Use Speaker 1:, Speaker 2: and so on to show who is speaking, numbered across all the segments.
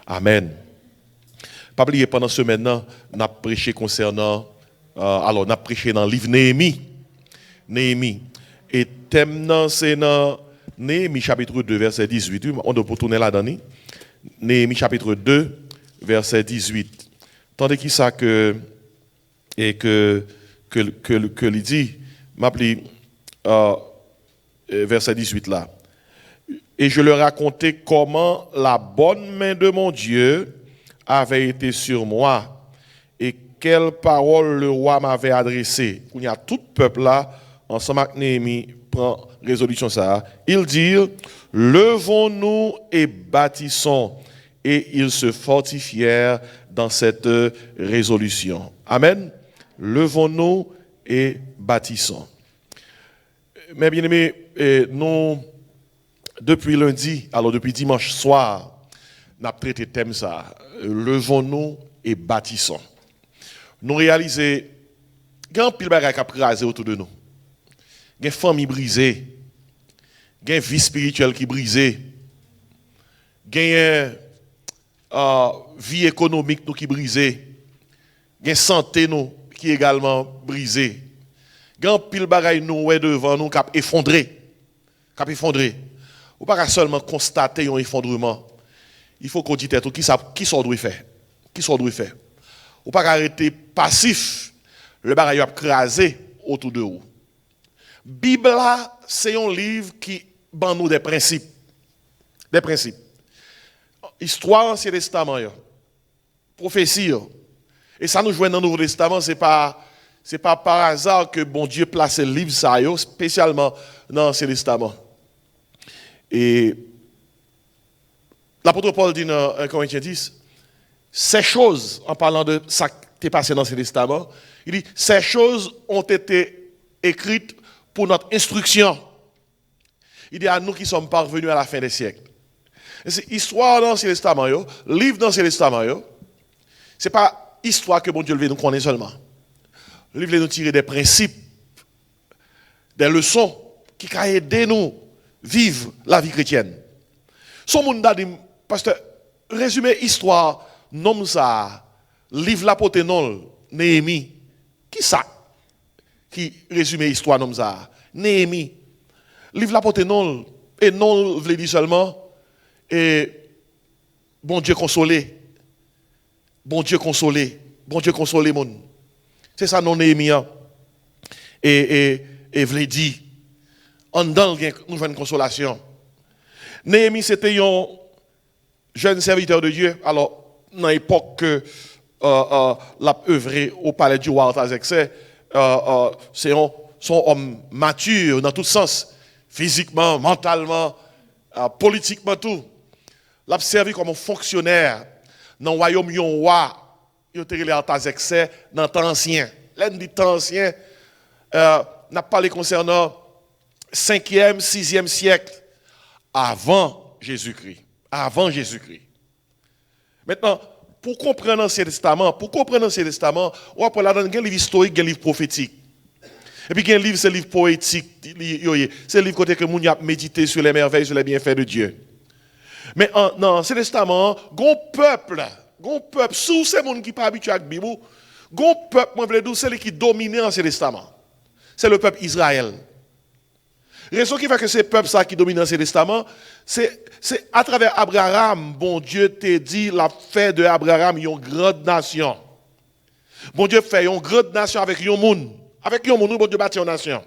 Speaker 1: Amen. Pas oublier pendant ce maintenant, on a prêché concernant, on a prêché dans le livre Néhémie. Néhémie. Et thème c'est dans Néhémie chapitre 2, verset 18. On doit tourner là-dedans. Néhémie chapitre 2, verset 18. Tandis qu'il ça que il dit, m'appelé verset 18 là. Et je leur racontais comment la bonne main de mon Dieu avait été sur moi et quelles paroles le roi m'avait adressées. Il y a tout le peuple là, ensemble avec Néhémie, prend résolution ça. Ils dirent, levons-nous et bâtissons. Et ils se fortifièrent dans cette résolution. Amen. Levons-nous et bâtissons. Mes bien-aimés, nous, depuis lundi, alors depuis dimanche soir, nous avons traité le thème ça. Levons-nous et bâtissons. Nous réalisons qu'il y a un pile de choses qui a crasé autour de nous. Il y a une famille brisée. Il y a une vie spirituelle qui est brisée. Il y a une vie économique qui est brisée. Il y a une santé qui est également brisée. Il y a un pile de choses nous devant nous qui a effondré. Ou pas seulement constater un effondrement. Il faut qu'on dise tout qui ça doit faire. Qui ça doit faire. Ou pas arrêter passif. Le bagage a crasé autour de vous. Bible là, c'est un livre qui ban nous des principes. Des principes. Histoire Ancien Testament, prophétie. Et ça nous joue dans le Nouveau Testament, c'est pas par hasard que bon Dieu place le livre ça, spécialement dans l'Ancien Testament. Et l'apôtre Paul dit dans 1 Corinthiens 10, ces choses, en parlant de ça qui est passé dans l'Ancien Testament, il dit, ces choses ont été écrites pour notre instruction. Il dit à nous qui sommes parvenus à la fin des siècles. C'est histoire dans l'Ancien Testament, livre dans l'Ancien Testament, ce n'est pas histoire que bon Dieu veut nous connaître seulement. Le livre veut nous tirer des principes, des leçons qui peuvent aider nous à vivre la vie chrétienne. Son monde a dit, pasteur, résumé histoire, nom ça, livre l'apôtre non, Néhémie. Qui ça? Qui résume l'histoire nom ça? Néhémie. Livre l'apôtre non, et non veut dire seulement, et bon Dieu consolé. Bon Dieu consolé. Bon Dieu consolé monde. C'est ça non Néhémie. Et veut dire, en dedans, nous avons une consolation. Néhémie, c'était un jeune serviteur de Dieu. Alors, dans l'époque que l'a œuvré au palais du roi Artaxerxès, c'est son homme mature dans tous sens, physiquement, mentalement, politiquement, tout. L'a servi comme un fonctionnaire dans le royaume du roi. Il a été Artaxerxès dans le temps ancien. L'un du temps ancien, n'a parlé concernant 5e, 6e siècle avant Jésus-Christ. Avant Jésus-Christ. Maintenant, pour comprendre l'Ancien Testament, on va prendre un livre historique, un livre prophétique. Et puis, un livre, c'est un livre poétique. C'est un livre côté que nous avons médité sur les merveilles, sur les bienfaits de Dieu. Mais dans l'Ancien Testament, un peuple, sous ces gens qui ne sont pas habitués à la Bible, un peuple, c'est celui qui domine l'Ancien Testament. C'est le peuple Israël. La raison qui fait que c'est le peuple ça qui domine l'Ancien Testament, c'est à travers Abraham, bon Dieu t'a dit, la fait de Abraham une grande nation. Bon Dieu fait une grande nation avec un monde. Avec un monde, bon Dieu bâtit une nation.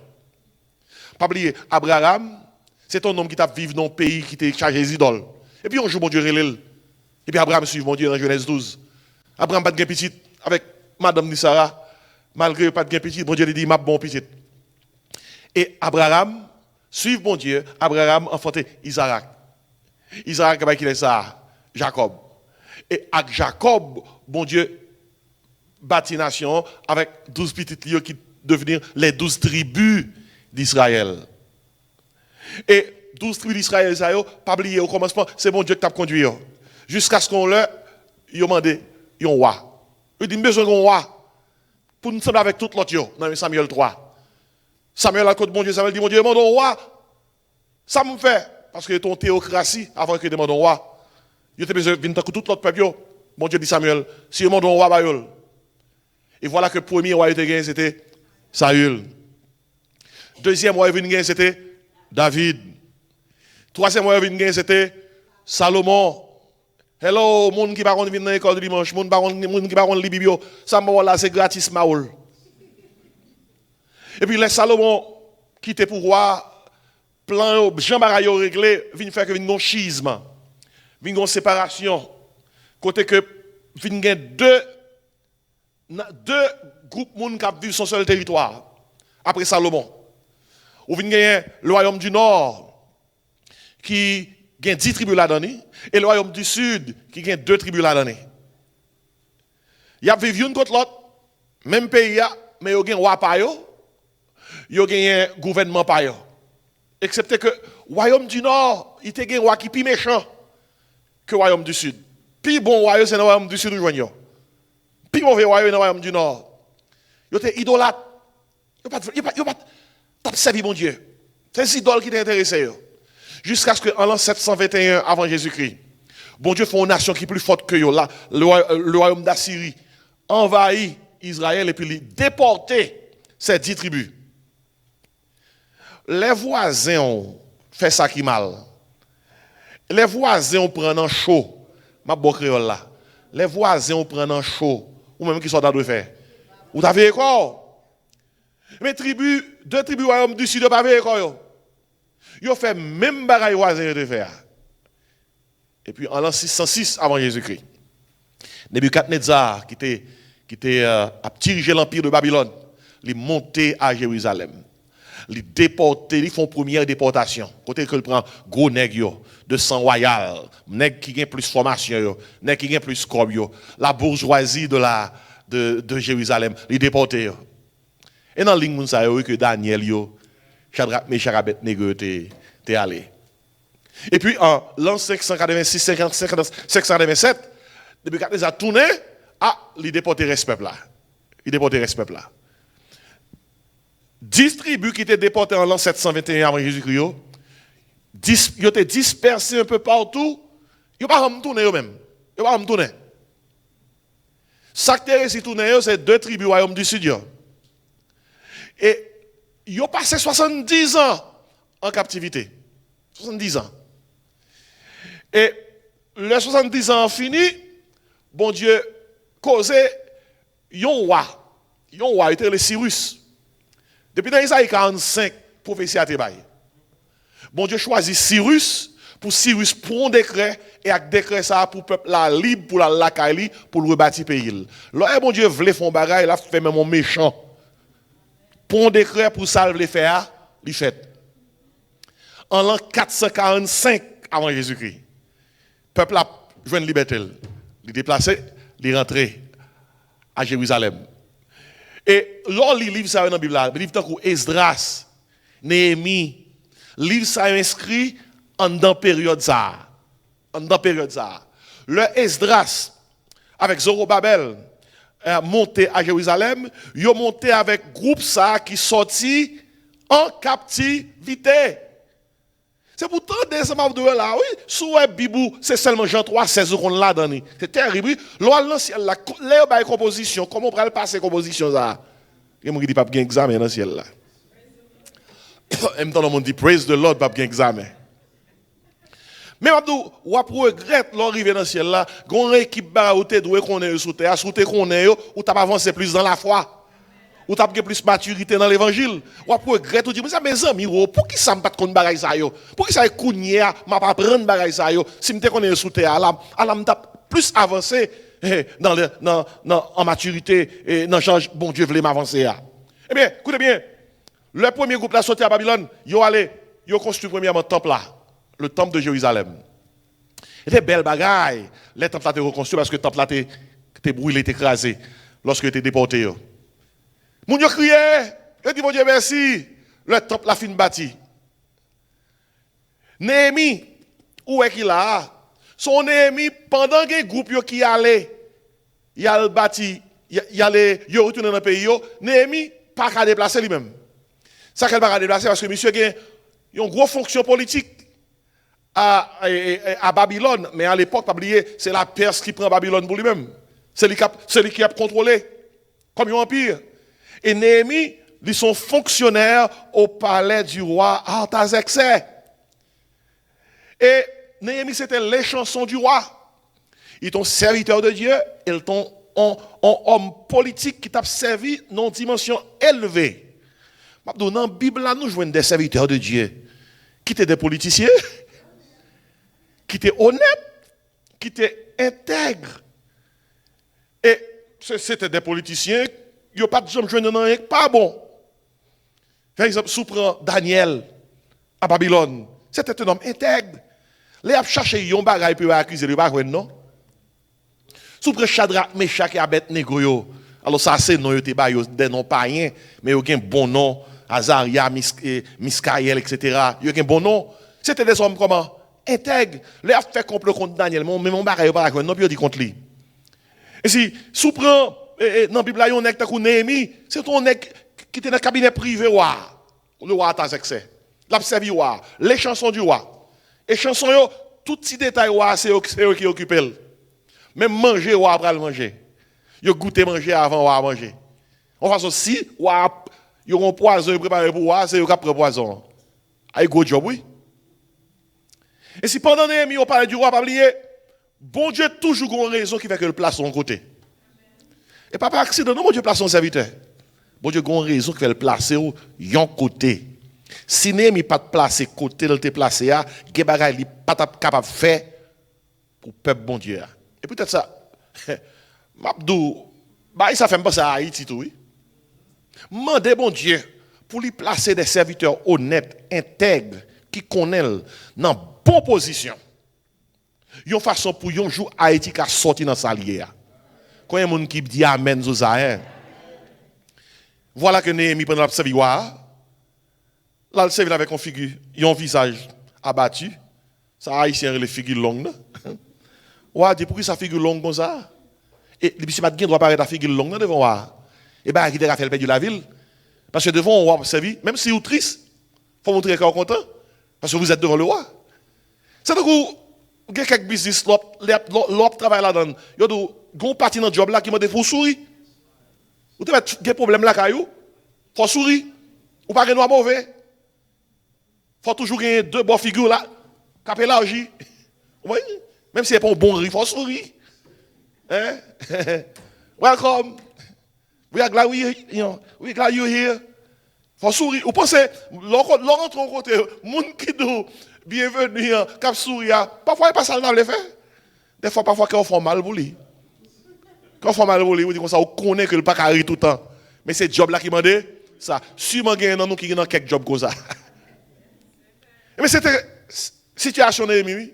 Speaker 1: Pas oublier, Abraham, c'est un homme qui t'a vécu dans un pays qui t'a chargé des idoles. Et puis un jour, bon Dieu relève. Et puis Abraham suit mon Dieu dans Genèse 12. Abraham pas de petit avec Madame Sarah. Malgré pas de petit, bon Dieu lui dit, m'a bon petit. Et Abraham, suivre mon Dieu, Abraham enfanté Isaac. Isaac, qui est ça? Jacob. Et avec Jacob, bon Dieu, bâtit nation avec 12 petites lieux qui devenir les 12 tribus d'Israël. Et 12 tribus d'Israël, ça, pas oublier au commencement, c'est bon Dieu qui t'a conduit. Jusqu'à ce qu'on leur demande un roi. Il dit, besoin d'un roi. Pour nous sembler avec tout l'autre, dans Samuel 3. Samuel a côté bon Dieu, Samuel dit, mon Dieu, demande un roi. Ça me fait. Parce que ton théocratie, avant que demande un roi. Yo te besoin venir tout l'autre peuple yo. Bon Dieu dit Samuel, si yo monde un roi bayol. Et voilà que le premier roi était gagné c'était Saül. Deuxième roi venu c'était David. Troisième roi venu c'était Salomon. Hello, monde qui va venir dans l'école dimanche, monde qui va venir Biblio, ça me là c'est gratis maol. Et puis les Salomon qui était pour roi plan Jean Barayo réglé, vient faire que vient un schisme. Vient une séparation. Côté que vient deux groupes monde qui vivent sur seul territoire après Salomon. Ou vient le royaume du nord qui a 10 tribus là-dedans et le royaume du sud qui a 2 tribus là-dedans. Il y a vécu une contre l'autre, même pays mais il y a un roi pa yo, il y a un gouvernement pa yo. Excepté que le royaume du nord, il y a un roi qui est plus méchant que le royaume du sud. Plus bon royaume, c'est le royaume du sud ou joignant. Plus mauvais royaume, c'est le royaume du nord. Il était idolâtre. Il n'y a pas servi mon Dieu. C'est ces idoles qui t'intéressaient. Jusqu'à ce qu'en l'an 721 avant Jésus-Christ, bon Dieu fait une nation qui est plus forte que eux, là, le royaume d'Assyrie, envahit Israël et puis il déporté ces 10 tribus. Les voisins ont fait ça qui mal. Les voisins ont pris un chaud. Ma bonne créole là. Les voisins ont pris un chaud. Ou même qui sont dans le faire. Vous avez quoi? Mais deux tribus royaume du sud, vous n'avez pas quoi? Ils ont fait même bagaille voisin de faire. Et puis en l'an 606 avant Jésus-Christ, Nebuchadnezzar qui a dirigé l'empire de Babylone, il est monté à Jérusalem. Ils déporté, ils font première déportation. Côté que il prend gros nèg de sang royal, nèg qui gagne plus formation nèg qui gagne plus corps la bourgeoisie de Jérusalem, ils déporté. Et dans ligne ça que Daniel Shadrach, Meshach, Abednego t'es allé. Et puis en l'an 586 587, Nebuchadnezzar a tourné il déporté ce peuple là. Il déporté ce peuple là. 10 tribus qui étaient déportées en l'an 721 avant Jésus-Christ, ils étaient dispersés un peu partout, ils n'ont pas tourné eux-mêmes. Ils n'ont pas tourné. Ça qui est réussi tourner, c'est 2 tribus royaume du sud. Et ils ont passé 70 ans en captivité. 70 ans. Et les 70 ans fini, bon Dieu, causé, yon roi était le Cyrus. Depuis dans Isaïe 45, prophétie a été baillée. Bon Dieu choisit Cyrus pour prendre un décret et avec décret ça pour le peuple la libre pour la lakaili pour le rebâtir pays. Là bon Dieu voulait faire un bagage, il a fait même un méchant. Pour un décret pour ça le faire, il fait. En l'an 445 avant Jésus-Christ, le peuple a joué une liberté. Il est déplacé, il est rentré à Jérusalem. Et lors du livre ça dans la Bible, le livre comme Esdras, Néhémie, livre ça inscrit en dans période ça. En dans période ça. Le Esdras avec Zorobabel monté à Jérusalem, ils ont monté avec groupe ça qui sorti en captivité. C'est pourtant des de là, oui, sous la Bible, c'est seulement Jean 3, 16 qu'on l'a donné. C'est terrible. L'oral dans le ciel, les composition, comment on peut passer composition ça? Il y a des gens qui disent pas bien examen dans le ciel là. En même temps, on dit praise the Lord, pas bien examen. Mais Abdou, ou regrette l'arrivée dans le ciel là, qu'on équipe ba ou te doué qu'on est sous terre, sous terre qu'on est ou t'as avancé plus dans la foi. Ou t'as plus maturité dans l'évangile. Ou regrette ou dit mais ça mes amis, pour qui ça me pas de bagaille ça yo? Pour qui ça kounye m'a pas prendre bagaille ça yo? Si me te connais sous terre là, m'a plus avancé en maturité et dans change bon Dieu voulait m'avancer là. Eh bien, écoutez bien. Le premier groupe là sorti à Babylone, yo construit premièrement le temple là. Le temple de Jérusalem. C'était belle bagaille. Le temple a été reconstruit parce que le temple a été brûlé, écrasé lorsque il était déporté. Moun yo crié, il dit, mon Dieu, merci. Le temple a fini bâti. Néhémie, où est qu'il a? Son Néhémie, pendant que le groupe qui allait, il a bâti, il retourné dans le pays, Néhémie, pas qu'à déplacer lui-même. Ça qu'elle va déplacer parce que monsieur a une grosse fonction politique à Babylone, mais à l'époque, pas oublier, c'est la Perse qui prend Babylone pour lui-même. C'est lui qui a contrôlé, comme un empire. Et Néhémie, ils sont fonctionnaires au palais du roi Artaxerxès. Et Néhémie, c'était les chansons du roi. Ils sont serviteurs de Dieu, ils sont un homme politique qui t'a servi dans une dimension élevée. Dans la Bible, là, nous jouons des serviteurs de Dieu qui étaient des politiciens, qui étaient honnêtes, qui étaient intègres. Et c'était des politiciens, il n'y a pas de gens qui pas bon. Par exemple, si on prend Daniel à Babylone, c'était un homme intègre. Les a cherché un bagage pour accuser le bagage, non? Si on prend Shadrach, Meshach et Abednego, alors ça c'est non, des noms païens, mais il y a un bon nom, Azaria, Miskaël, etc. Il y a un bon nom. C'était des hommes comment? Intègres. Les a fait complot contre Daniel, mais mon bagage pas non, puis il dit contre lui. Et si on prend dans la Bible, il y a un nègre qui Néhémie, c'est un nègre qui était dans le cabinet privé, le roi Artaxerxès. L'a servi roi, les chansons du roi. Et chansons, tout petit détail, c'est eux qui occupent. Même manger, roi après le manger. Ils goûté manger avant roi manger. En façon, si roi, ils ont un poison préparé pour roi, c'est eux qui prennent poison. Aïe, gros job, oui. Et si pendant Néhémie, on parle du roi, pas oublier, bon Dieu toujours une raison qui fait que le place son côté. Et pas par accident, non, bon Dieu place son serviteur. Bon Dieu a une raison qui fait le placer au yon côté. Si Néhémie pas de placer côté, il te placer, il n'est pas capable de faire pour le peuple bon Dieu. Et peut-être ça, Mabdou, ça fait penser à Haïti, tout, oui. Mandez bon Dieu pour lui placer des serviteurs honnêtes, intègres, qui connaissent dans une bonne position. Une façon pour un jour Haïti qui a sorti dans sa lière. Quand il y a des gens qui disent Amen, Zozaïen. Voilà que Néhémie pendant la service, là, le service avec une figure, un visage abattu. Ça haïtien les figures longues. Ouais, dit pourquoi ça figure longue comme ça? Et les bisous qui doit paraître la figure longue devant moi. Et ben qui a fait perdre la ville. Parce que devant on va servir, même si vous êtes triste, il faut montrer qu'on est content. Parce que vous êtes devant le roi. C'est donc il y a quelques business, l'autre travail là-dedans. Il y a une partie dans le job là qui m'a dit faut sourire. Vous avez des problèmes là, caillou. Faut sourire. Ou pas noir mauvais. Faut toujours gagner deux bonnes figures là. Cap élargi. Oui. Même si c'est pas un bon riz, faut sourire. Hein? Welcome. We are glad we glad you're here. Faut sourire. Vous pensez, l'autre côté, moun qui dit bienvenue, cap sourire. Parfois il passe à le faire. Des fois parfois qu'on fait mal pour lui. Quand on fait mal pour lui, on dit comme ça, on connaît que le pas carré tout le temps. Mais c'est job là qui m'a dit ça. Sûrement il y a un qui dans quelques jobs comme ça. Mais c'était situation Néhémie, oui.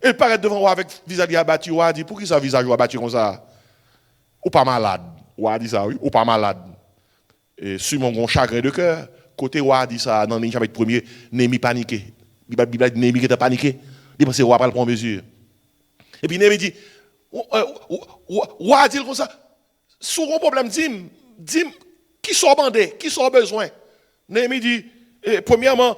Speaker 1: Il paraît devant moi avec visage abattu, on dit pour qui ça visage abattu comme ça? Ou pas malade? On dit ça, oui, ou pas malade. Et sûrement un chagrin de cœur. Côté on dit ça dans le chapitre 1er, Néhémie paniqué. La Bible dit Néhémie qui était paniqué. Il pense on va prendre mesure. Et puis Néhémie dit dit comme ça, sur un problème, dis qui sont bandés, qui sont besoin. Néhémie dit, premièrement,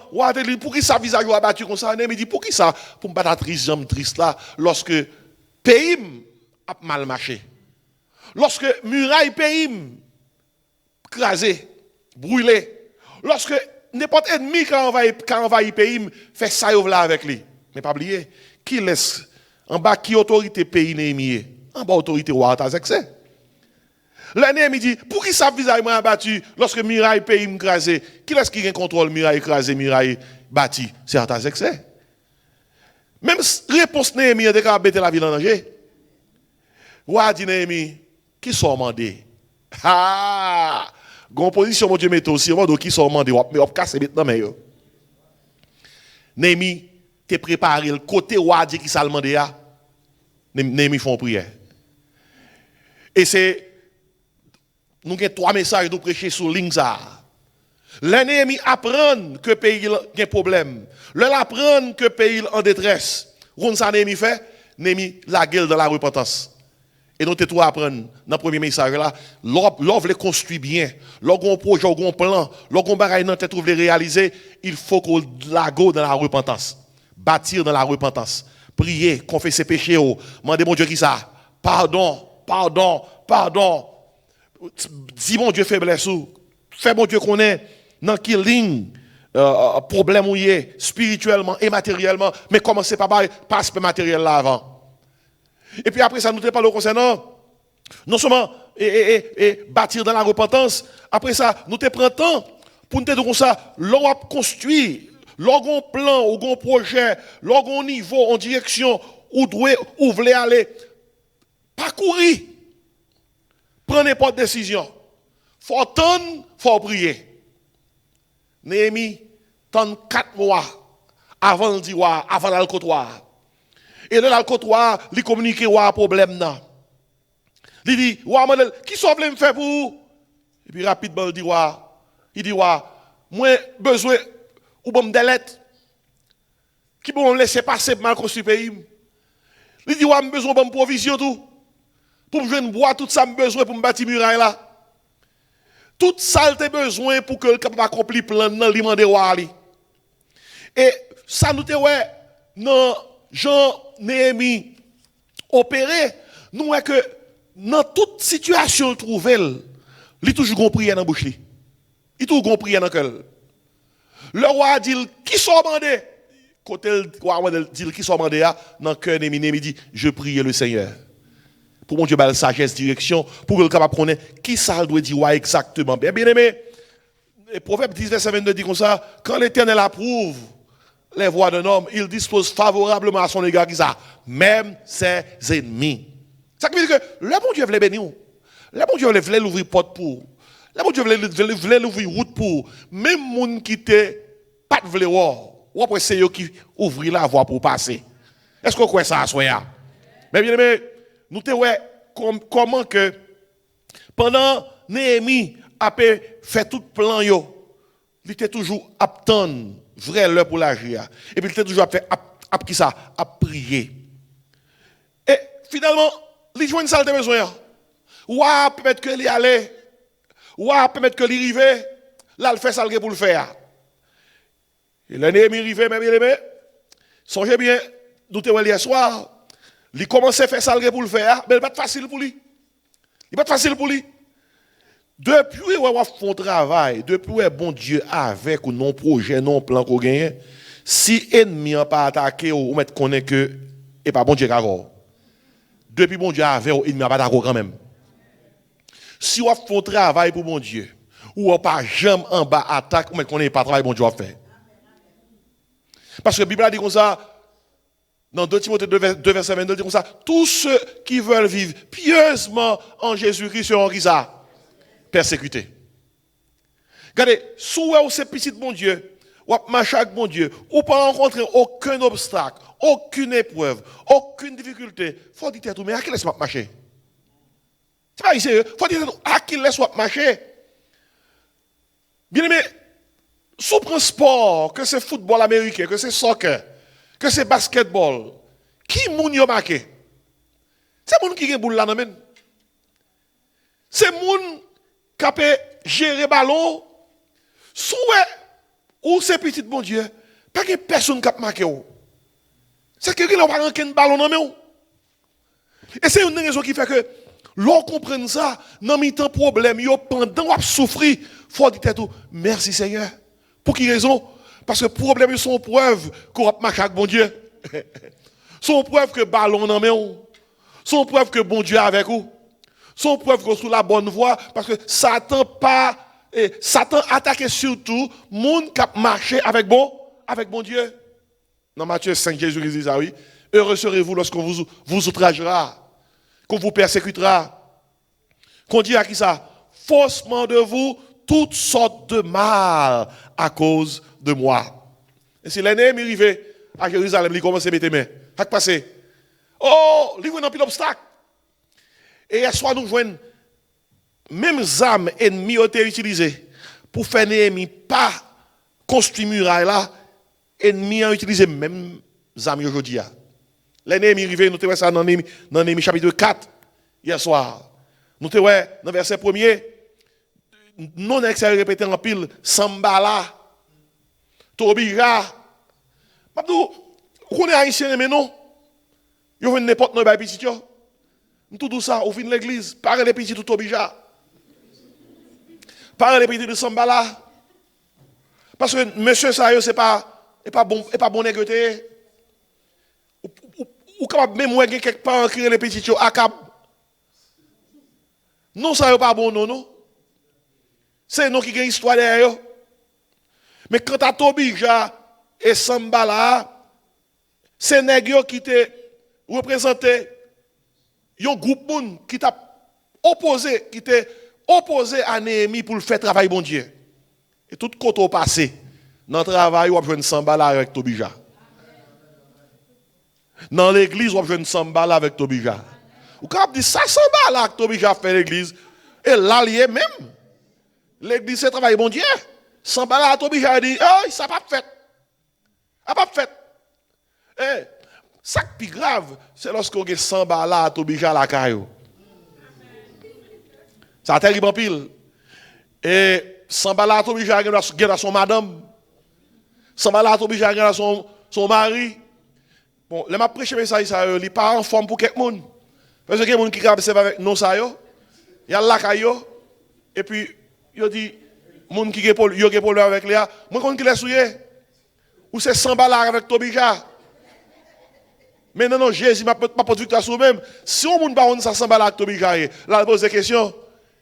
Speaker 1: pour qui ça visage abattu comme ça? Néhémie dit, pour qui ça? Pour me battre triste, jambe triste là, lorsque pays a mal marché. Lorsque muraille pays crasé, brûlé. Lorsque n'importe ennemi quand on va y pays fait ça là avec lui. Mais pas oublier, qui laisse en bas qui autorité pays Néhémie? En bas autorité roi Artaxerxès. Là Néhémie dit, pour qui ça visage m'a abattu lorsque muraille pays m'crasé? Qui est-ce qui contrôle muraille écrasé, muraille bâti? C'est Artaxerxès. Même réponse Néhémie a déclaré la ville en danger. Roi dit Néhémie, qui sont mandés? Ah! Gon position mon Dieu met aussi, donc qui sont mandés? Mais on casse maintenant mais yo. Néhémie t'es préparé le côté roi dit qui ça le mandé a. Néhémie font prière. Et c'est nous avons 3 messages de prêcher sur ligne ça. Néhémie apprend que le pays a un problème. L'on apprend que le pays est en détresse. Qu'est-ce que Néhémie fait? Néhémie la gueule dans la repentance. Et nous devons apprendre dans le premier message là, l'on veut construire bien, l'on a un projet, un plan, l'on a un bagage dans tête veut réaliser, il faut qu'on la go dans la repentance. bâtir dans la repentance. Prier, confesser péché, demander mon Dieu qui ça. Pardon. Dis mon Dieu faiblesse ou. Fais mon Dieu qu'on est dans quelle ligne problème où il est spirituellement et matériellement. Mais commencez par l'aspect matériel là avant. Et puis après ça, nous te parlons concernant non seulement bâtir dans la repentance, après ça, nous te prenons temps pour nous dire comme ça, l'on a construit, l'on a un plan, l'on a un projet, l'on a un niveau, en direction, où vous voulez aller. Parcourir. Prenez n'importe décision. Faut attendre, faut prier. Néhémie, tente 4 mois avant le dire, avant l'alcotoir. Et là, l'alcotoir, il communique un problème. Il dit, qui sont me faire pour vous? Et puis rapidement, il dit, moi, besoin, ou bon me lettres, qui vont me laisser passer pour mal construire le pays. Il dit, j'ai besoin de provision tout. Pour que je bois tout ça, j'ai besoin pour me bâtir muraille là. Tout ça, j'ai besoin pour que le capable accomplir plan dans l'imande wali. Et ça nous te ouais dans Jean Néhémie opéré, nous voyons que dans toute situation trouvée, il a toujours compris dans la bouche. Il a toujours compris dans le cœur. Le roi dit, qui sont demandés? Quand le roi dit, qui sont demandés? Dans le cœur de Néhémie, il dit, je prie le Seigneur. Pour mon Dieu, la sagesse, direction, pour que le capable connaître qui ça doit dire exactement. Bien aimé, le Proverbe 10, verset 22 dit comme ça, quand l'Éternel approuve les voies d'un homme, il dispose favorablement à son égard qui ça, même ses ennemis. Ça veut dire que le bon Dieu veut les bénir. Le bon Dieu veut l'ouvrir porte pour. Le bon Dieu veut l'ouvrir route pour. Même les gens qui ne pas de voir, ou après c'est eux qui ouvrent la voie pour passer. Est-ce qu'on croit ça à soi? Mais bien aimé, nous te ouais comment que pendant Néhémie a fait tout plan yo, il était toujours attendre vrai l'heure pour l'agir. Et puis il était toujours à prier. Et finalement, il joue une salle de besoin. Ou peut-être que il allait, ou peut-être que il arrivait, là il fait ça pour le faire. Et le Néhémie arrivait, mais bien aimé, songez bien, nous te ouais hier soir. Il commence à faire ça pour le faire, mais il n'est pas facile pour lui. Il n'est pas facile pour lui. Depuis qu'on a fait un travail, depuis qu'on bon Dieu avec ou non projet, non plan qu'on gagne, si l'ennemi n'a pas attaqué, ou met connaît que et pas bon Dieu d'accord. Depuis bon Dieu avec ou l'ennemi n'a pas d'accord quand même. Si on fait un travail pour bon Dieu, ou on pas jamais en bas attaque, ou met connaît pas travail bon Dieu a fait. Parce que la Bible a dit comme ça. Dans 2 Timothée 2, verset 22, dit comme ça, tous ceux qui veulent vivre pieusement en Jésus-Christ seront persécutés. Regardez, sous ces petits bon Dieu, ou marcher avec bon Dieu, ou pas rencontrer aucun obstacle, aucune épreuve, aucune difficulté, il faut dire tout, mais à qui laisse marcher? C'est pas ici, il faut dire tout, à qui laisse marcher? Bien aimé, sous un sport, que c'est football américain, que c'est soccer, que c'est basketball, qui moun yo marqué? C'est moun qui gen boule là nan men. C'est moun qui peut gérer ballon, souhait ou c'est petit bon Dieu, pas que personne qui a marqué ou. C'est quelqu'un qui n'a pas un ballon nan men ou. Et c'est une raison qui fait que l'on comprenne ça, dans mi-temps problème, yo pendant ou souffrir, faut dire tout, merci Seigneur. Pour qui raison? Parce que les problèmes sont preuve qu'on a marché avec bon Dieu. Sont preuve que ballon en main. Sont preuve que bon Dieu est avec vous. Sont preuve que sous la bonne voie. Parce que Satan attaque surtout monde qui a marché avec bon Dieu. Dans Matthieu 5, Jésus dit ça, oui. Heureux serez-vous lorsqu'on vous outragera, qu'on vous persécutera. Qu'on dit à qui ça? Faussement de vous toutes sortes de mal à cause de moi. Et si l'année est arrivé à Jérusalem, il commence à mettre les mains. Qu'est-ce qui passe? Oh, il y a un pile obstacle. Et hier soir, nous voyons même âmes ennemies ont été utilisées pour faire Néhémie pas construire muraille là. Ennemis ont utilisé même âmes aujourd'hui. L'année est arrivée, nous avons ça dans Néhémie chapitre 4 hier soir. Nous avons dans verset 1er, non excellent répété en pile, Sambala. Tobira. Vous connaissez haïtien mais non. Vous venez n'importe quoi petit yo. Tout ça, vous venez l'église, parlez les petits tout obija. Parlez les petits de Sambala. Parce que monsieur ça c'est pas bon négocier. Ou capable même moi quelque part écrire les petits yo akab. Non ça pas bon non. C'est nous qui gagne histoire derrière. Mais quand à Tobija et Sambala, c'est nèg qui te représenté un groupe qui t'a opposé, qui t'est opposé à Néhémie pour le faire travail bon Dieu. Et tout côté passé, dans le travail, on a besoin de Sambala avec Tobija. Dans l'église, on a besoin de Sambala avec Tobija. Ou quand on dit ça, Sambala avec Tobija fait l'église, et l'allié même. L'église, c'est travail bon Dieu. Sambala avec Tobija dit, oh, ça n'a pas fait. Ça n'a pas fait. Eh, ça qui est plus grave, c'est lorsqu'on a Sambala avec Tobija la caillou. Ça a terrible en pile. Et Sambala Tobija a son madame. Sambala Tobija a son mari. Bon, les m'a prêché mais ça il n'est pas en forme pour quelqu'un. Parce que quelqu'un qui capable avec non ça yo. Il y a la caillou et puis il dit moun qui yo problème avec Léa, moi kon qui les souillé. Ou c'est Sambala avec Tobija. Mais non, Jésus m'a pas victoire sur même. Si on moun pas ça Sambala avec Tobija, là il pose des questions.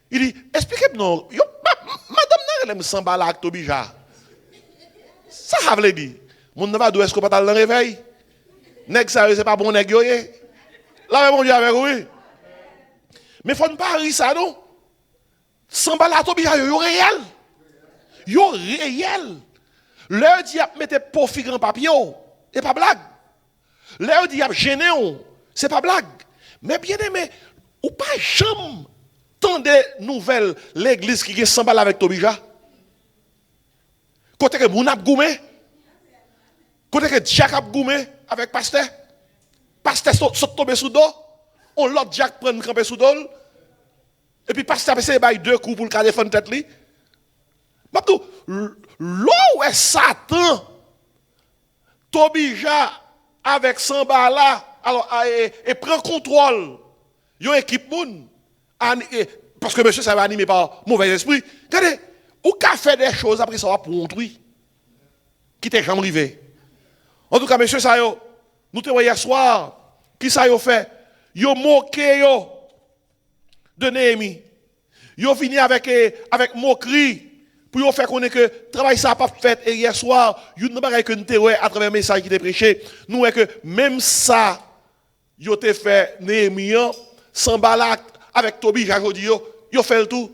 Speaker 1: Il dit, expliquez-moi, madame n'a pas Sambala avec Tobija. Ça veut dire, mon n'a pas d'où est-ce qu'on pas dans le réveil. Nèg ça, c'est pas bon nèg yo. Là, mon Dieu avec oui. Mais faut ne pas rire ça, non? Sambala avec Tobija, yo réel. Yo réel. Leur dit, mettez profit grand papier, et pas blague. Leur dit, gêné, c'est pas blague. Mais bien aimé, ou pas jamais. Tant de nouvelles, l'église qui est Sambala avec Tobija. Côté que Mounab Goumé. Côté que Jacob Goumé avec pasteur. Pasteur saute tomber sous dos. On l'autre Jack prend camper sous dos. Et puis pasteur a essayé de 2 coups pour le défendre tête li. Mabdou, l'eau est Satan. Tobija avec Sambala alors et prend contrôle. Yon équipe moun. Parce que monsieur, ça va animer par mauvais esprit. Regardez, ou qu'a fait des choses après ça va pour construire. Qui t'est jamais arrivé. En tout cas, monsieur, ça yo, nous te voyons hier soir, qui ça yo fait? Yo moqué yo de Néhémie. Yo fini avec moquerie. Pour yo faire connaître que le travail ça n'a pas fait. Et hier soir, yo ne pas que nous te voyons à travers le message qui t'est prêché. Nous voyons que même ça, yo te fait Néhémie, Sambala avec Tobija, yo fait le tout.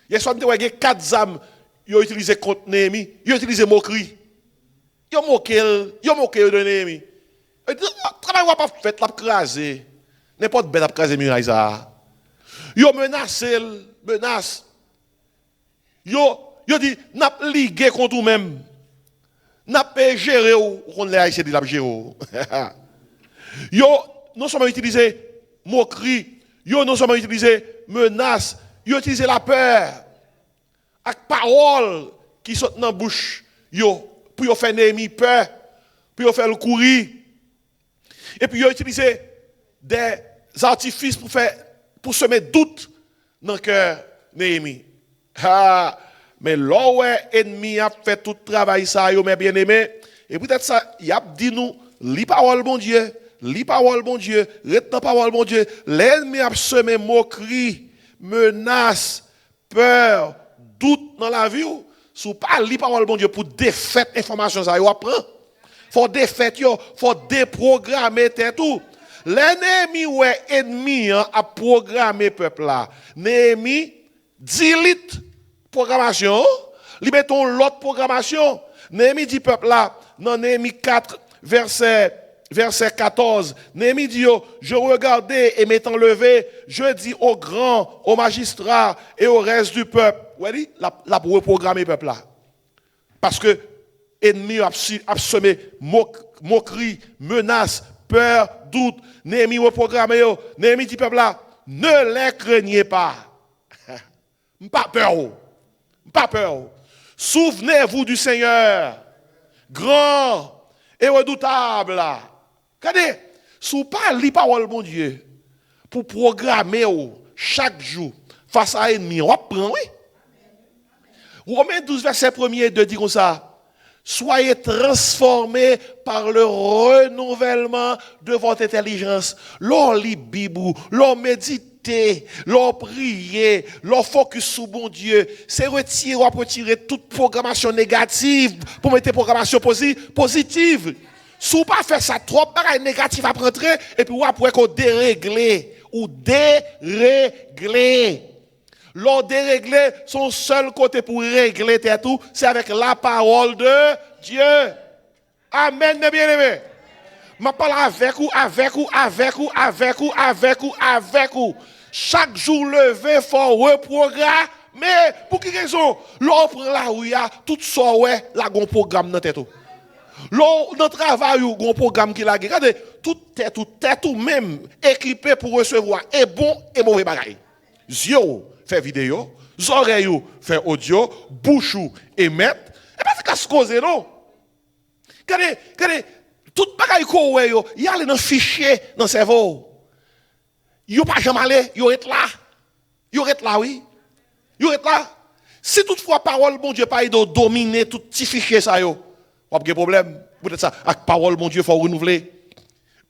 Speaker 1: Hier soir, nous avons 4 âmes, yo utilisé contre Néhémie, yo utilisé moquerie. Yo moqué de Néhémie. Le travail n'a pas fait, l'a crasé. N'importe bête a crasé muraille ça. Yo menace. Yo dit, n'a pas ligué contre vous-même. N'a pas géré ou qu'on l'a essayé de la gérer. Yo, non seulement utilisé moquerie, yo non seulement utilisé menace, yo utilisé la peur. Avec paroles qui sont dans la bouche, yo, pour yo faire Néhémie peur, pour yo faire le courir. Et puis yo utilisé des artifices pour semer doute dans le cœur Néhémie. Ah, mais là où l'ennemi a fait tout le travail ça, yo mes bien-aimés, et peut-être ça, il a dit nous, li parole bon Dieu, retenez parole bon Dieu, l'ennemi a semé moquerie, menace, peur, doute dans la vie, sous pas li parole bon Dieu pour défaire information ça, yo apprend. Faut défaire yo, faut déprogrammer tout. L'ennemi ou ennemi a programmé peuple là. Néhémie delete programmation, li mettons l'autre programmation. Néhémie dit peuple là dans Néhémie 4 verset 14. Néhémie dit je regardais et m'étant levé, je dis aux grands, aux magistrats et au reste du peuple. Oui, la pour reprogrammer peuple là. Parce que ennemi a semé moquerie, menace, peur, doute. Néhémie reprogrammé yo. Néhémie dit peuple là, ne les craignez pas. Pas peur. Pas peur. Souvenez-vous du Seigneur, grand et redoutable. Regardez, si vous parlez parole bon Dieu pour programmer chaque jour face à l'ennemi, on prend, oui. Romains 12, verset 1er et 2 dit comme ça. Soyez transformés par le renouvellement de votre intelligence. L'on lit Bible, l'on médite, l'on prie, l'on focus sur bon Dieu. C'est retirer toute programmation négative pour mettre programmation positive. Si vous pas faire ça, trop de négatif à rentrer et puis vous après qu'on dérégler ou dérégler. L'on dérégler, son seul côté pour régler tout, c'est avec la parole de Dieu. Amen, mes bien-aimés. Je parle avec vous. Chaque jour levé, il faut reprogrammer. Pour quelle raison? L'on prend la rue, tout ça, ouais, là, on programme dans tête. L'on dans travail, on programme qui la regardez, tout tête, même équipé pour recevoir et bon et mauvais bagaille. Yeux fait vidéo, oreilles fait audio, bouche émettre. Et pas c'est qu'à causer non. Regardez, tout bagaille ko yo, y a dans fichier dans cerveau. Yo pas jamais aller, yo est là. Yo est là oui. Yo est là. Si toutefois parole bon Dieu pas dominer tout petit fichier ça yo, pas de problème. Peut-être ça avec parole bon Dieu faut renouveler.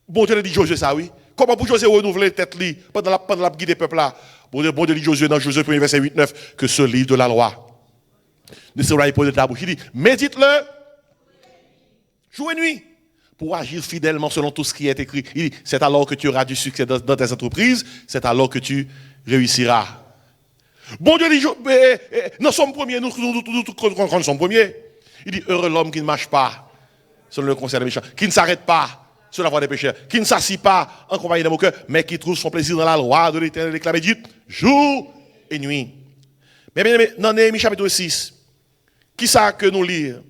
Speaker 1: Bon Dieu dit Josué ça oui. Comment pour Josué renouveler tête li pendant la guider peuple là. Bon Dieu dit Josué dans Josué 1 verset 8 9 que ce livre de la loi ne sera pas de ta bouche. Il dit médite-le jour et nuit pour agir fidèlement selon tout ce qui est écrit. Il dit c'est alors que tu auras du succès dans tes entreprises, c'est alors que tu réussiras. Bon Dieu dit nous sommes premiers, nous sommes premiers. Il dit heureux l'homme qui ne marche pas selon le conseil des méchants, qui ne s'arrête pas sur la voie des pécheurs, qui ne s'assit pas en compagnie de mon cœur, mais qui trouve son plaisir dans la loi de l'Éternel et qui la médite jour et nuit. Mais bien, dans Néhémie chapitre 6, qui ça que nous lire?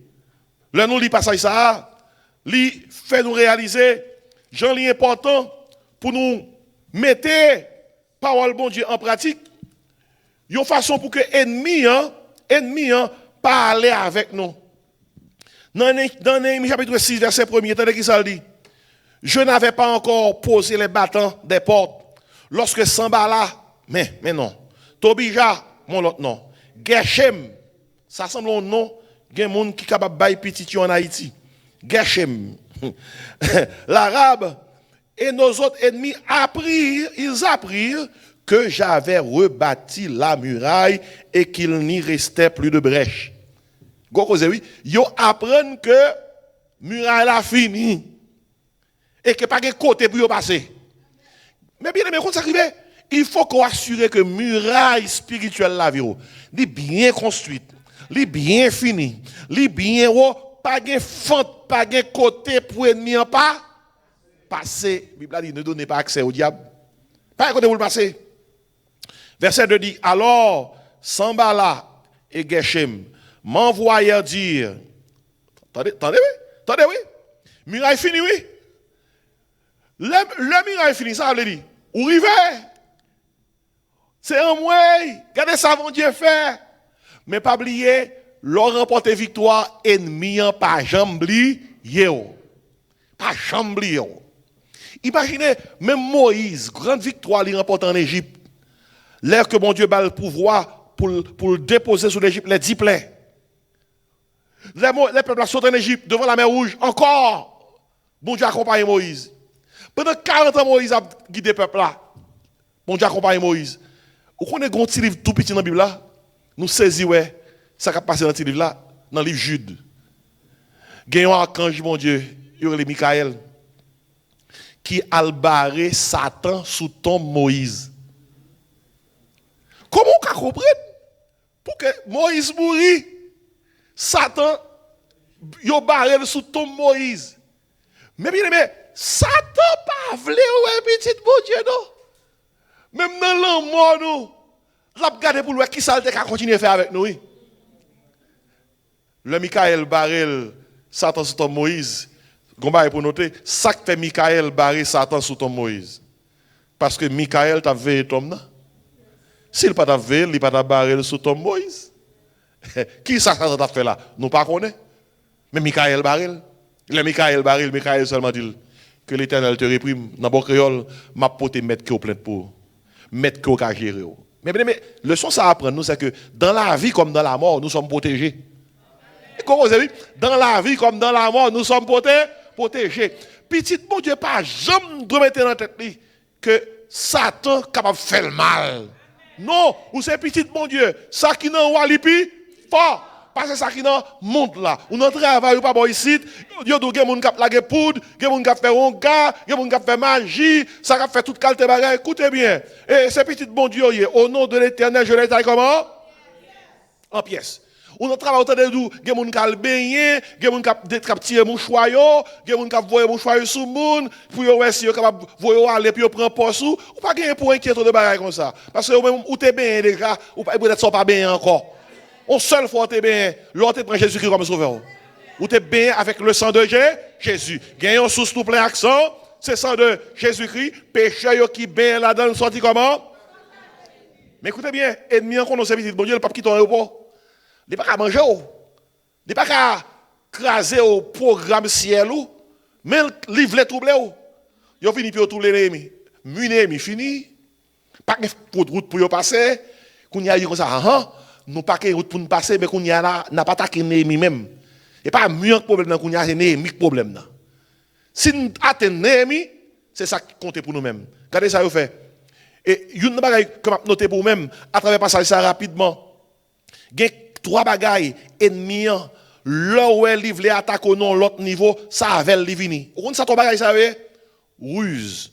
Speaker 1: Là, nous lisons passage ça, li fait nous réaliser, j'en lis important pour nous mettre parole bon Dieu en pratique. Une façon pour que ennemi pas aller avec nous. Dans Néhémie chapitre 6, verset 1er, attendez qui ça dit. Je n'avais pas encore posé les battants des portes. Lorsque Sambala, mais non. Tobija, mon autre nom. Geshem, ça semble un nom. Il y a des gens qui sont capables de bailler petit en Haïti. Geshem. L'arabe et nos autres ennemis ils apprirent que j'avais rebâti la muraille et qu'il n'y restait plus de brèche. Ils apprennent que muraille a fini. Et que pas de côté pour y passer. Mais bien aimé, quand ça arrive, il faut qu'on assure que muraille spirituelle la vie, est bien construite, est bien finie, est bien haut, pas de fente, pas de côté pour ennemi en pas passer. La Bible dit ne donnez pas accès au diable. Pas de côté pour le passer. Verset 2 dit alors Sambala et Geshem m'envoyèrent dire attendez oui. Muraille finie oui. Le miracle est fini, ça veut dire. Où il va? C'est un moyen. Regardez ça, mon Dieu fait. Mais pas oublier, leur remporter victoire, ennemi, pas jambli, pas jambli. Imaginez, même Moïse, grande victoire, il remporte en Égypte. L'air que mon Dieu a le pouvoir pour déposer sur l'Égypte les 10 plaies. Les peuples sautent en Égypte, devant la mer Rouge, encore. Bon Dieu accompagne Moïse. Pendant 40 ans, Moïse a guidé le peuple là. Bon Dieu accompagne Moïse. Vous connaissez un petit livre tout petit dans la Bible là? Nous saisissons, ça qui a passé dans ce livre là, dans le livre Jude. Il y a un archange, mon Dieu, il y a Michael, qui a barré Satan sous tombe Moïse. Comment on peut comprendre? Pour que Moïse mourit, Satan, il a barré sous tombe Moïse. Mais bien aimé, Satan pas voulu ouais petit bon Dieu non. Même dans l'amour nous, l'a regarder pour voir qui ça va continuer à faire avec nous. Oui. Le Michael barrel Satan sous ton Moïse. Gomba pour noter, ça que fait Michael barrer Satan sous ton Moïse. Parce que Michael t'a veillé tom là. S'il pas t'a veillé, il pas t'a barré sous ton Moïse. Qui ça t'a fait là? Nous pas connaît. Mais Michael barrel. Le Michael barrel, Michael seulement dit Que l'Éternel te réprime. Dans bon créole, m'a poté mettre au plainte pour. Mettre au cas gérer. Mais leçon ça apprend nous, c'est que dans la vie comme dans la mort, nous sommes protégés. Comment vous avez vu? Dans la vie comme dans la mort, nous sommes protégés. Petit bon Dieu, pas jamais de mettre dans la tête que Satan est capable de faire le mal. Non, ou c'est petit bon Dieu. Ça qui n'a pas lipi, fort. Parce que ça qui n'a monte là. Ou notre travail, ou pas bon ici. Yo do gen moun kap la poudre, gen moun kap fait ronga, gen moun kap fait magie, ça kap fait toute qualité bagay. Écoutez bien. Et c'est petit bon Dieu, au nom de l'Éternel, je l'ai taille comment? En pièces. Ou notre travail, autant de nous, gen moun kap baigner, gen moun kap tirer mouchoir yo, gen moun kap voyer mouchoir sous moun, pour yo si yo capable voyer aller puis yo prend poste ou pas gagner pour inquiéter de bagay comme ça. Parce que même ou t'es bien déjà, ou peut-être sont pas bien encore. On seule fois t'es bien, l'autre prend Jésus-Christ comme sauveur. Ou t'es bien avec le sang de Jésus. Gagnons sous tout plein accent, c'est sang de Jésus-Christ, péché yo qui bien là-dedans sorti comment? Mais écoutez bien, ennemi encore nos services, bon Dieu, le pape qui t'en aéroport. Il n'est pas qu'à manger, il n'est pas qu'à craser au programme ciel, mais il livre trouble. Il a fini pour tous les ennemis. L'ennemi fini. Pas de route pour passer. Qu'on y a dit comme ça, nous pas de route pour nous passer, mais qu'on y a là, n'a pas attaqué l'ennemi même. Il n'y a pas un problème qu'on y a, c'est l'ennemi problème. Si nous atteignons l'ennemi, c'est ça qui compte pour nous-mêmes. Regardez ça, vous fait. Et une chose que je noter pour nous-mêmes, à travers passage ça rapidement. Il y a 3 bagailles ennemis, là où elle livre les attaques au non l'autre niveau, ça avait le divini. Vous comprenez ça 3 bagailles, ça veut? Ruse.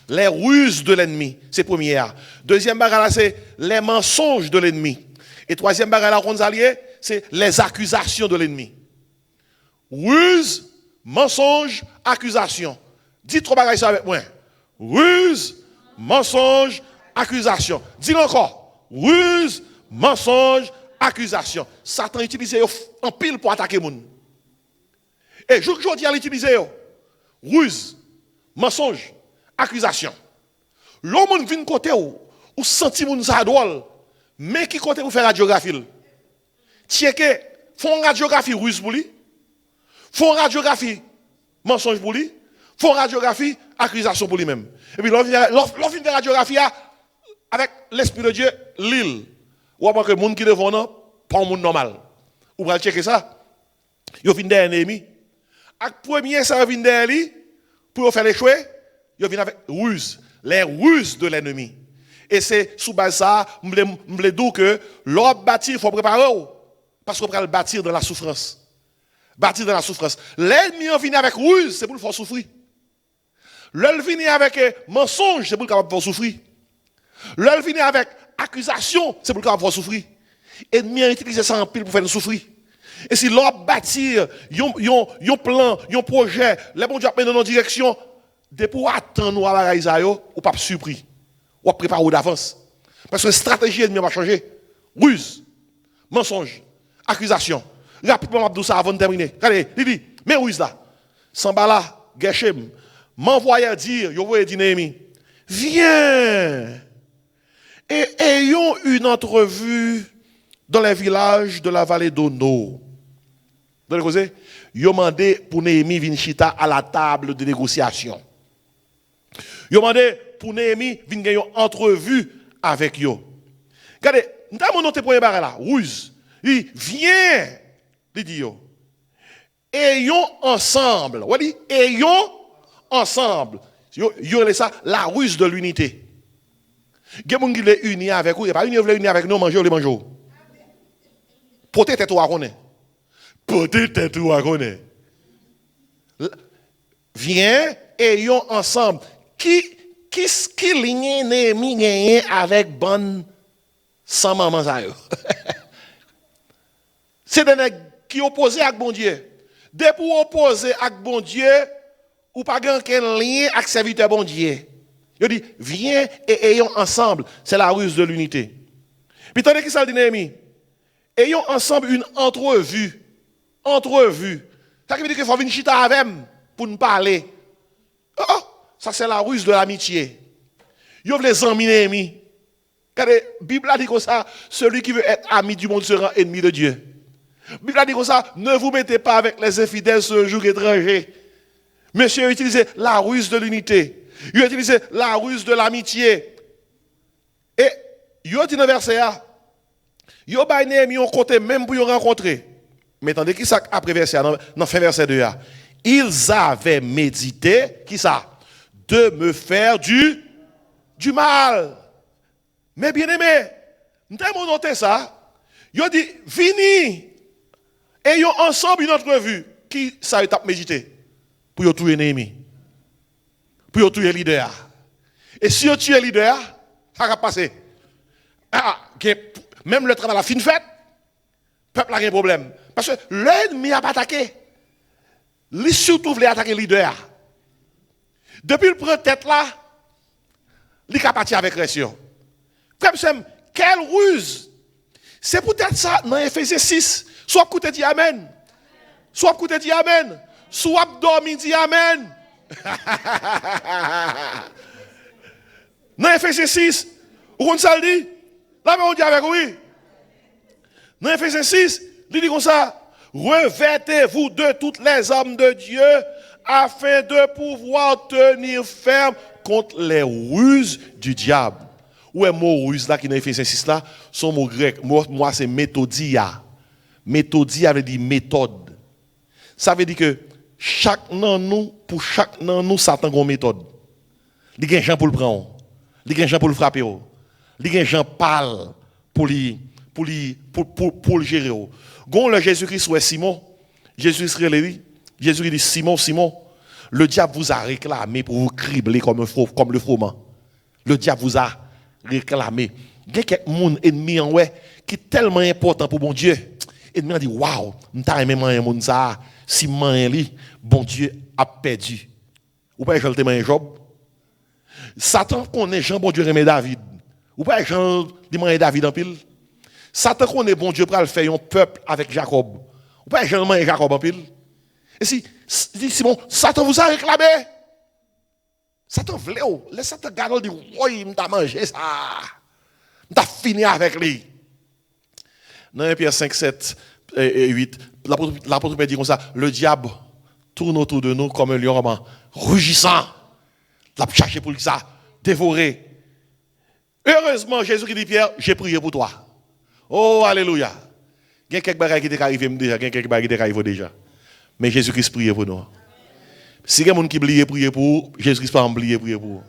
Speaker 1: Les ruses de l'ennemi, c'est première. Deuxième bagaille, c'est les mensonges de l'ennemi. Et troisième bagaille, c'est les accusations de l'ennemi. Ruse, mensonge, accusation. Dites 3 bagailles ça avec moi. Ruse, mensonge, accusation. Dis-le encore. Ruse, mensonge, accusation. Satan utilise en pile pour attaquer les gens. Et jour que je dis l'utiliser, ruse, mensonge, accusation. L'homme vient côté ou senti moun sa drôle, mais qui côté pour faire radiographie. Tiens que font radiographie ruse pour lui, font radiographie mensonge pour lui, font radiographie accusation pour lui-même. Et puis l'homme vient faire radiographie avec l'esprit de Dieu, l'île. Ou après que les gens qui devant nous, pas un monde normal. Ou va checker ça. Ils viennent derrière l'ennemi. Avec premier ça vient derrière lui pour faire échouer, ils viennent avec ruse, les ruses de l'ennemi. Et c'est sous base ça, je me dis que l'homme bâtir, il faut préparer parce qu'on peut le bâtir dans la souffrance. Bâtir dans la souffrance. L'ennemi vient avec ruse, c'est pour le faire souffrir. L'homme vient avec mensonge, c'est pour le faire souffrir. L'homme vient avec accusation, c'est pour le faire souffrir. L'ennemi a utilisé ça en pile pour faire nous souffrir. Et si l'homme bâtir, yon plan, yon projet, les bons dieux dans nos directions, de pour attendre nous à la raïsayo, ou pas surpris. Ou préparer d'avance. Parce que la stratégie ennemie va changer. Ruse, mensonge, accusation. Rapidement, je ça avant de terminer. Regardez, il dit, mais ruse là. Sambala, Geshem, m'envoya dire, yo voye dire Néhémie, viens et ayons une entrevue dans les villages de la vallée d'Ono. Vous avez yo mandé pour Néhémie Vinchita à la table de négociation. Yo mandé pour Néhémie vin gagner une entrevue avec yo. Regardez, nous avons noté premier barre là, ruse. Il viens, il dit yo. Ayons ensemble. On dit ayons ensemble. Yo ça la ruse de l'unité. Gen moun qui veut unir avec vous, il pas unir avec nous manger ou les manger. Peut-être toi connaît. Peut-être toi connaît. Viens ayons ensemble. Qui ligne Néhémie gagné avec bonne sans maman ça yo. C'est des nèg qui opposé avec bon Dieu. Dès pour opposer avec bon Dieu ou pas aucun lien avec serviteur bon Dieu. Il dit viens et ayons ensemble, c'est la ruse de l'unité. Puis tandis que ça dit Néhémie, ayons ensemble une entrevue. Entrevue. Ça veut dire qu'il faut venir chita avec pour nous parler. Oh, ça c'est la ruse de l'amitié. Yo les amis Néhémie. Car la Bible a dit comme ça, celui qui veut être ami du monde sera ennemi de Dieu. La Bible a dit comme ça, ne vous mettez pas avec les infidèles sur un jour étranger. Monsieur a utilisé la ruse de l'unité. Il a utilisé la ruse de l'amitié. Et il a dit dans le verset A, il a mis un côté même pour rencontrer. Mais attendez, qui ça après verset A, dans fin verset 2 A? Ils avaient médité, qui ça? De me faire du mal. Mais bien aimé, nous avons noté ça. Ils ont dit, venez, ayons ensemble une entrevue. Qui ça a médité? Pour tuer l'ennemi. Pour tuer le leader. Et si on tue le leader, ça va passer. Même le travail à la fin fête, le peuple a un problème. Parce que l'ennemi a pas attaqué. Il surtout voulait attaquer le leader. Depuis le prend tête là, il est parti avec réaction. Quelle ruse! C'est peut-être ça dans Éphésiens 6. Soit écoutez dit Amen. Soit écoutez dit Amen. Soit dormi dit Amen. Dans Éphésiens 6, où ça dit? Là, on dit avec oui. Dans Éphésiens 6, il dit comme ça. Revêtez-vous de toutes les armes de Dieu afin de pouvoir tenir ferme contre les ruses du diable. Où est le mot ruse là qui est dans Éphésiens 6 là? Son mot grec. Moi c'est méthodia. Méthodia veut dire méthode. Ça veut dire que pour chaque nan nous, Satan a une méthode. Il y a des gens pour le prendre. Il y a des gens pour le frapper. Il y a des gens parlent pour le gérer. Quand le Jésus-Christ ou Simon, Jésus dit Simon, Simon, le diable vous a réclamé pour vous cribler comme le froment. Le diable vous a réclamé. Il y a quelques ennemis qui est tellement important pour bon Dieu. L'ennemi a dit waouh, m'ta aimé man moun ça, si man li, bon Dieu a perdu. Ou pas Jean le témoin Job. Satan connaît Jean bon Dieu remet David. Ou pas Jean dit David en pile. Satan connaît bon Dieu pour le faire un peuple avec Jacob. Ou pas Jean man Jacob en pile. Et si bon, Satan vous a réclamé. Satan voulait, laisse Satan garder dit oui, m'ta mangé ça. M'ta fini avec lui. Dans 1 Pierre 5, 7 et 8, l'apôtre Pierre dit comme ça, le diable tourne autour de nous comme un lion rugissant. L'a cherché pour ça, dévorer. Heureusement, Jésus qui dit Pierre, j'ai prié pour toi. Oh, alléluia. Il y a quelques bagages qui sont arrivés déjà, il y a quelques bagages qui sont arrivés déjà. Mais Jésus-Christ prie pour nous. Si il y a des gens qui oublient prier pour Jésus-Christ pas oublier prier pour.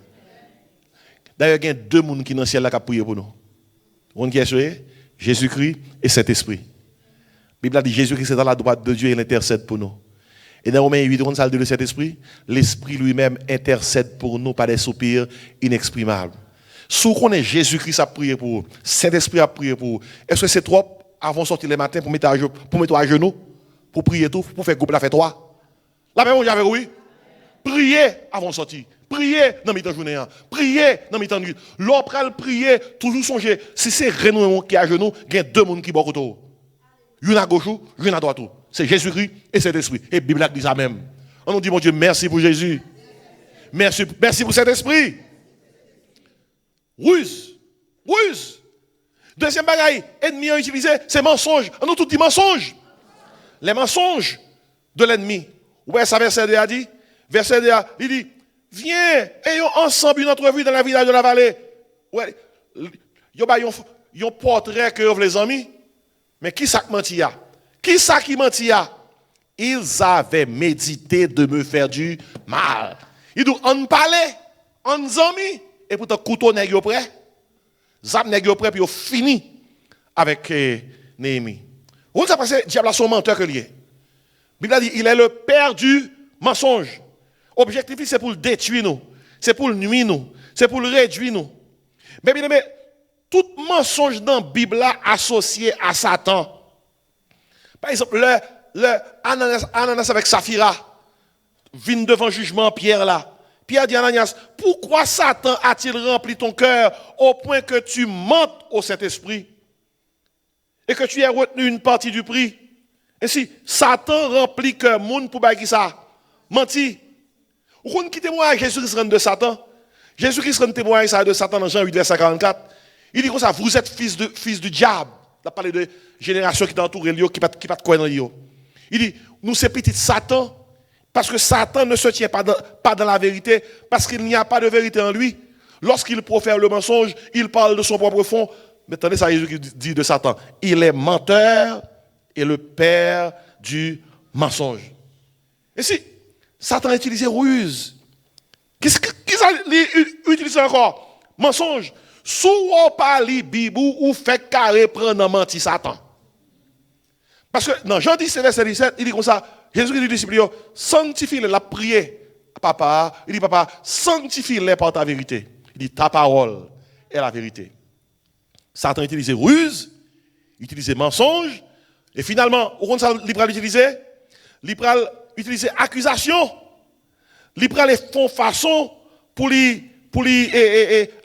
Speaker 1: D'ailleurs, il y a deux personnes qui sont dans le ciel qui prient pour nous. On qui est Jésus-Christ et Saint-Esprit. La Bible a dit Jésus-Christ est dans la droite de Dieu et il intercède pour nous. Et dans Romains 8, on dit le Saint-Esprit, l'Esprit lui-même intercède pour nous par des soupirs inexprimables. Si on est Jésus-Christ a prié pour, Saint-Esprit a prié pour, est-ce que c'est trop avant de sortir le matin pour mettre à genoux, pour prier tout, pour faire groupe la fête toi? La même chose avec oui. Priez avant de sortir. Priez dans le journée. Priez dans le nuit. L'opéra prier, toujours songer. Si c'est Renou qui est à genoux, il y a deux personnes qui sont autour. Une à gauche, une à droite. C'est Jésus-Christ et cet esprit. Et la Bible dit ça même. On nous dit, mon Dieu, merci pour Jésus. Merci pour cet esprit. Ruse. Deuxième bagaille, ennemi a utilisé, c'est mensonge. On nous tout dit mensonge. Les mensonges de l'ennemi. Ouais, ça verset 2 a dit. Verset 2 a, il dit, viens, ayons ensemble une entrevue dans la village de la vallée. Ouais, il y a un portrait que vous les amis. Mais qui ça qui mentit? Qui ça qui mentit? Ils avaient médité de me faire du mal. Ils disent, on parlait, on amis, et pourtant, couteau n'est pas prêt. Zap n'est pas prêt, puis on finit avec Néhémie. Vous savez, c'est diable a son menteur que lié. La Bible a dit, il est le père du mensonge. Objectif, c'est pour le détruire nous. C'est pour le nuire nous. C'est pour le réduire nous. Mais bien aimé, tout mensonge dans la Bible associé à Satan. Par exemple, le Ananas avec Saphira vient devant jugement Pierre là. Pierre dit à Ananias, pourquoi Satan a-t-il rempli ton cœur au point que tu mentes au Saint-Esprit et que tu aies retenu une partie du prix? Et si Satan remplit cœur moun pour bailler ça, menti. Ou qu'on qui témoigne Jésus-Christ de Satan? Jésus-Christ rend témoignage de Satan dans Jean 8, verset 44. Il dit comme ça, vous êtes fils du diable. Il a parlé de génération qui t'entoure, qui pas de quoi dans lui. Il dit, nous c'est petit Satan, Parce que Satan ne se tient pas dans la vérité, parce qu'il n'y a pas de vérité en lui. Lorsqu'il profère le mensonge, il parle de son propre fond. Mais attendez ça, Jésus qui dit de Satan. Il est menteur et le père du mensonge. Et si Satan a utilisé ruse, qu'est-ce qu'il utilise encore? Mensonge. Si on parle Bible ou fait carré prendre menti Satan. Parce que dans Jean 10, verset 17, il dit comme ça, Jésus dit aux disciples, sanctifie-les, la prière. Papa, il dit, papa, sanctifie-les par ta vérité. Il dit, ta parole est la vérité. Satan utilisait ruse, utilisait mensonge, et finalement, au contraire, il va l'utiliser, il va utiliser accusation, il va les font façon pour lui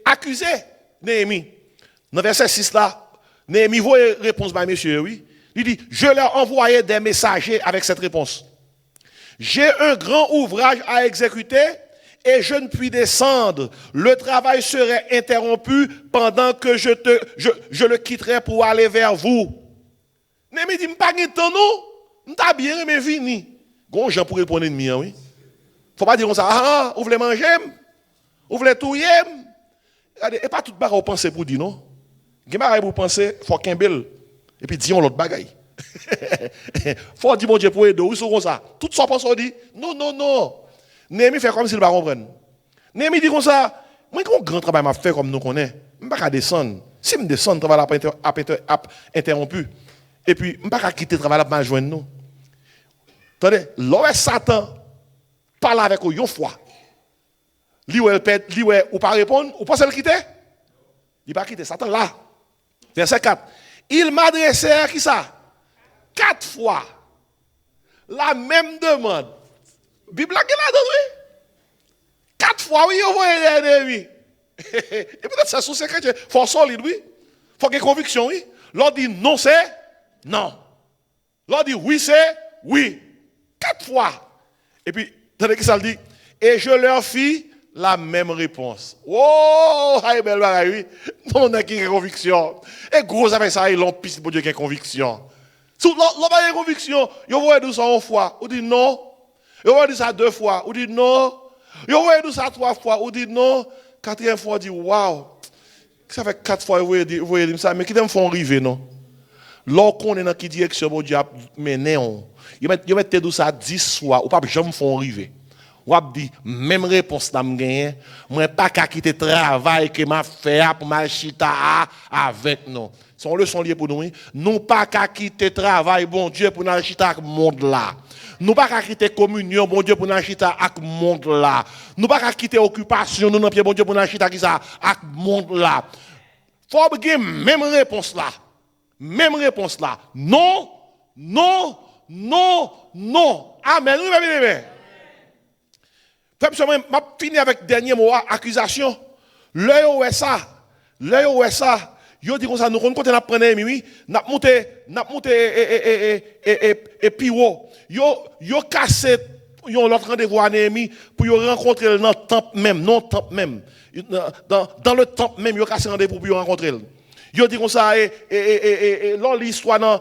Speaker 1: accuser Néhémie. Dans verset 6 là, Néhémie voit réponse par monsieur, oui. Il dit, je leur envoyais des messagers avec cette réponse. J'ai un grand ouvrage à exécuter et je ne puis descendre. Le travail serait interrompu pendant que je le quitterai pour aller vers vous. Néhémie dit, pas de temps, non? M'ta bien, mais vini. Gon Jean pour répondre ennemi, oui. Faut pas dire comme ça, vous voulez manger? Vous voulez tout yem? Et pas tout bagarre penser pour dire non. Gen bagarre pour penser, faut qu'un bel. Et puis disons l'autre bagaille. Faut dire bon Dieu pour aider, oui, c'est comme ça. Tout ça pense on dit non. Néhémie fait comme s'il ne comprenne pas. Néhémie dit comme ça, moi quand grand travail m'a fait comme nous connaît, je ne peux pas descendre. Si je descends, le travail a interrompu. Et puis je ne peux pas quitter le travail pour joindre nous. Attendez, lorsque Satan parle avec vous une fois, lui ou pas répondre, ou pensez le quitter? Il va quitter Satan là. Verset 4. Il m'adressait à qui ça? 4 fois. La même demande. Bible là, oui. 4 fois, oui, on voit l'ennemi. Et peut-être ça sous secret, il faut solide, oui. Il faut qu'il y ait conviction, oui. L'on dit non, c'est non. L'on dit oui, c'est oui. 4 fois. Et puis, attendez que ça le dit. Et je leur fis la même réponse. Oh, aïe, belle bagaille, oui. Non, on a qui a conviction. Et gros, avec ça, ils l'ont piste pour Dieu qui a conviction. Si l'on a conviction, ils vont dire ça 1 fois, ou dit non. Ils vont dire ça 2 fois, ou dit non. Ils vont dire ça 3 fois, ou dit non. 4e fois, on dit waouh. Ça fait 4 fois, vous voyez dire ça, mais qui t'aiment font arriver, non? Lorsqu'on est dans qui direction, bon Dieu a mené, ils mettent ça 10 fois, ou pas jamais font arriver. Ou a dit, même réponse n'a gagné, moi pas qu'à quitter le travail que m'a fait pour ma chita avec nous. Son leçon liée pour nous, nous pas qu'à quitter le travail, bon Dieu, pour nous chita avec le monde là. Nous pas qu'à quitter la communion, bon Dieu, pour nous chita avec le monde là. Nous pas qu'à quitter l'occupation, nous non pied, bon Dieu, pour nous chita avec le monde là. Faut que même réponse là. Même réponse là. Non, non, non, non. Amen. Oui, bien. Je vais finir avec le dernier mot, accusation. L'œil où est ça? Yo dit comme ça, nous comptons à prendre oui, n'a monté et puis yo cassé l'autre rendez-vous à Néhémie pour yo rencontrer dans le temple même, non temple même. Dans le temple même, yo cassé rendez-vous pour yo rencontrer. Yo dit comme ça et l'histoire dans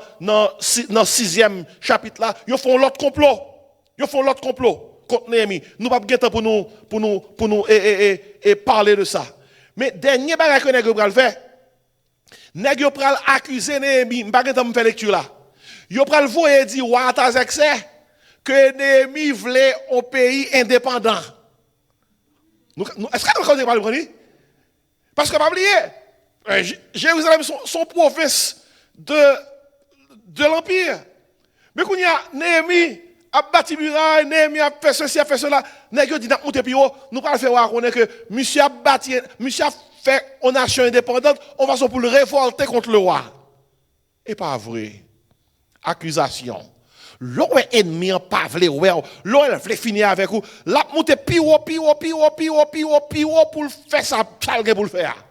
Speaker 1: 6e chapitre là, yo font l'autre complot. Contre Néhémie. Nous pas de temps pour nous parler de ça. Mais dernier bagage que nous allons faire, nous allons accuser Néhémie, nous pas de temps pour faire lecture là. Nous allons voir dire que Néhémie voulait un pays indépendant. Est-ce que nous allons parler? Parce que pas oublier, Jérusalem sont province de l'empire. Mais quand il y a Néhémie a bâti muraille, Néhémie a fait ceci, a fait cela. Néhémie dit, nous pas faire reconnaître que monsieur a bâti, monsieur a fait une nation indépendante, on va pour le révolter contre le roi. Et pas vrai. Accusation. L'on est ennemi en pas vle, l'on veut finir avec vous. La monte pire pour faire ça, pour le faire.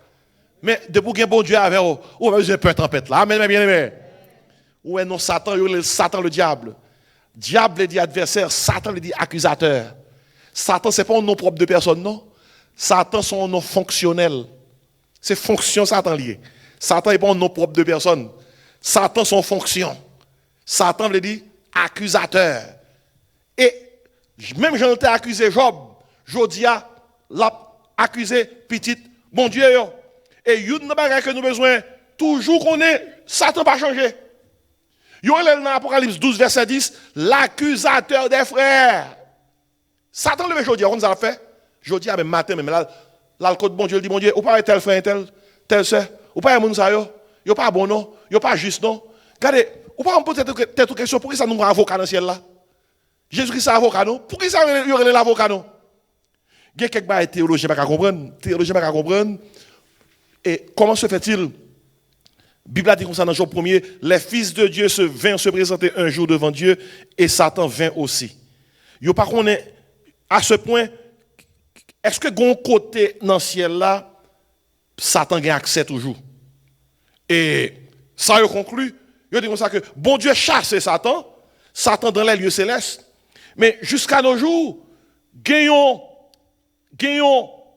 Speaker 1: Mais depuis que bon Dieu avec vous, ou avez peur tempête là. Amen, bien aimé. Ou est non Satan, le diable. Diable dit adversaire, Satan dit accusateur. Satan, ce n'est pas un nom propre de personne, non. Satan, c'est un nom fonctionnel. C'est fonction Satan lié. Satan n'est pas un nom propre de personne. Satan, son fonction. Satan veut dire accusateur. Et Même j'en ai accusé Job. Jodia l'a accusé petit bon Dieu. Yo. Et une bagage que nous avons besoin, toujours qu'on est, Satan pas changé. Yo dans Apocalypse 12, verset 10, l'accusateur des frères. Satan le Jodia, on ça fait. Jodia même matin, même là, le code bon Dieu, il dit, bon Dieu, ou pas tel frère, tel soeur, ou pas un monde ça yo pas bon non, yo pas juste non. Regardez, ou pas me poser cette question, pourquoi ça nous prend avocat dans le ciel là? Jésus-Christ est avocat non? Pourquoi ça y aurait l'avocat non? Il y a quelques bails théologiens pas comprendre. Et comment se fait-il? La Bible a dit comme ça dans Job 1er, les fils de Dieu vinrent se présenter un jour devant Dieu et Satan vint aussi. Yo pas connaît à ce point, est-ce que gon côté dans le ciel là, Satan a accès toujours? Et ça yo conclut, yo dit comme ça que bon Dieu chasse Satan dans les lieux célestes, mais jusqu'à nos jours, gagnons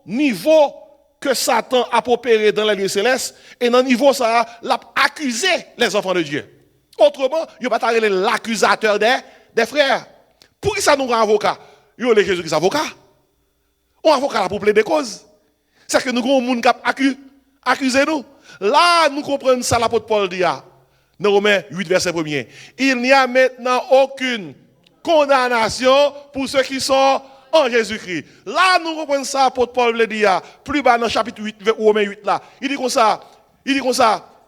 Speaker 1: niveau que Satan a opéré dans les lieux célestes, et dans le niveau ça, l'a accusé les enfants de Dieu. Autrement, il va pas l'accusateur des frères. Pour qui ça nous rend avocat? Il y a Jésus-Christ avocat. On avocat là pour plaider cause. C'est que nous avons un monde qui accuse nous. Là, nous comprenons ça, l'apôtre Paul dit, dans Romains 8, verset 1er. Il n'y a maintenant aucune condamnation pour ceux qui sont en Jésus-Christ. Là, nous comprenons ça, l'apôtre Paul le dit, plus bas dans chapitre 8, Romains 8, là. Il dit comme ça,